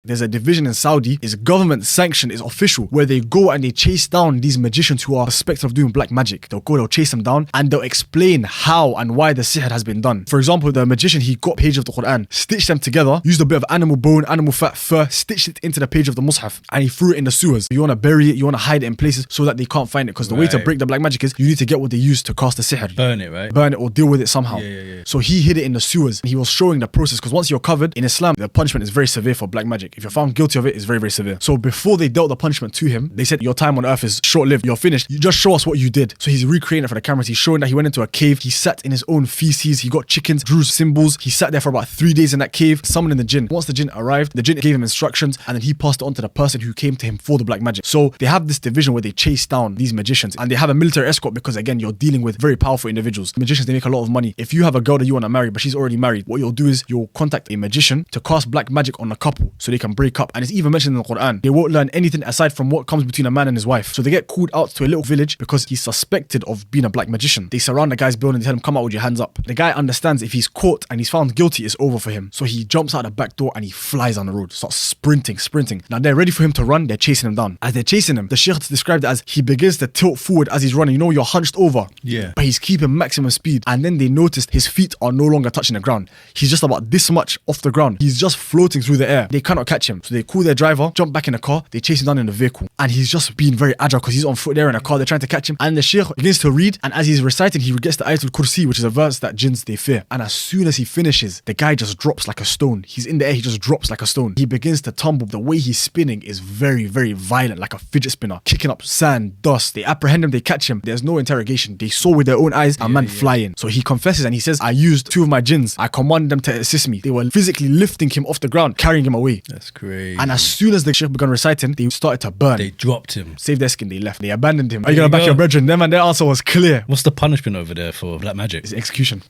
There's a division in Saudi, it's government sanctioned, it's official, where they go and they chase down these magicians who are suspected of doing black magic. They'll chase them down and they'll explain how and why the sihr has been done. For example, the magician, he got pages of the Quran, stitched them together, used a bit of animal bone, animal fat, fur, stitched it into the page of the Mus'haf, and he threw it in the sewers. You want to bury it, you want to hide it in places so that they can't find it, because the way to break the black magic is you need to get what they use to cast the sihr. Burn it, right? Burn it or deal with it somehow. Yeah. So he hid it in the sewers. He was showing the process, because once you're covered, in Islam, the punishment is very severe for black magic. If you're found guilty of it, it's very, very severe. So before they dealt the punishment to him, they said, your time on earth is short-lived, you're finished, you just show us what you did. So he's recreating it for the cameras. He's showing that he went into a cave, he sat in his own feces, he got chickens, drew symbols, he sat there for about 3 days in that cave, summoning the Jinn. Once the Jinn arrived, the Jinn gave him instructions, and then he passed it on to the person who came to him for the black magic. So they have this division where they chase down these magicians, and they have a military escort, because again, you're dealing with very powerful individuals. Magicians, they make a lot of money. If you have a girl that you want to marry, but she's already married, what you'll do is you'll contact a magician to cast black magic on a couple so they can break up. And it's even mentioned in the Quran, they won't learn anything aside from what comes between a man and his wife. So they get called out to a little village because he's suspected of being a black magician. They surround the guy's building, they tell him, come out with your hands up. The guy understands if he's caught and he's found guilty, it's over for him. So he jumps out the back door and he flies on the road, starts sprinting. Now they're ready for him to run, they're chasing him down. As they're chasing him, the Shaykh described it as he begins to tilt forward as he's running. You know, you're hunched over. Yeah. But he's keeping maximum speed. And then they noticed his feet are no longer touching the ground. He's just about this much off the ground. He's just floating through the air. They cannot catch him. So they call their driver, jump back in the car, they chase him down in the vehicle. And he's just being very agile because he's on foot there in a car, they're trying to catch him. And the Shaykh begins to read, and as he's reciting, he gets the Ayatul Kursi, which is a verse that jinns, they fear. And as soon as he finishes, the guy just drops like a stone. He's in the air, he just drops like a stone. He begins to tumble. The way he's spinning is very, very violent, like a fidget spinner, kicking up sand, dust. They apprehend him, they catch him. There's no interrogation. They saw with their own eyes a man flying. So he confesses and he says, I used 2 of my jinns. I commanded them to assist me. They were physically lifting him off the ground, carrying him away. That's crazy. And as soon as the Shaykh began reciting, they started to burn. They dropped him. Saved their skin, they left. They abandoned him. Are you gonna back your brethren? Them, and their answer was clear. What's the punishment over there for black magic? It's execution.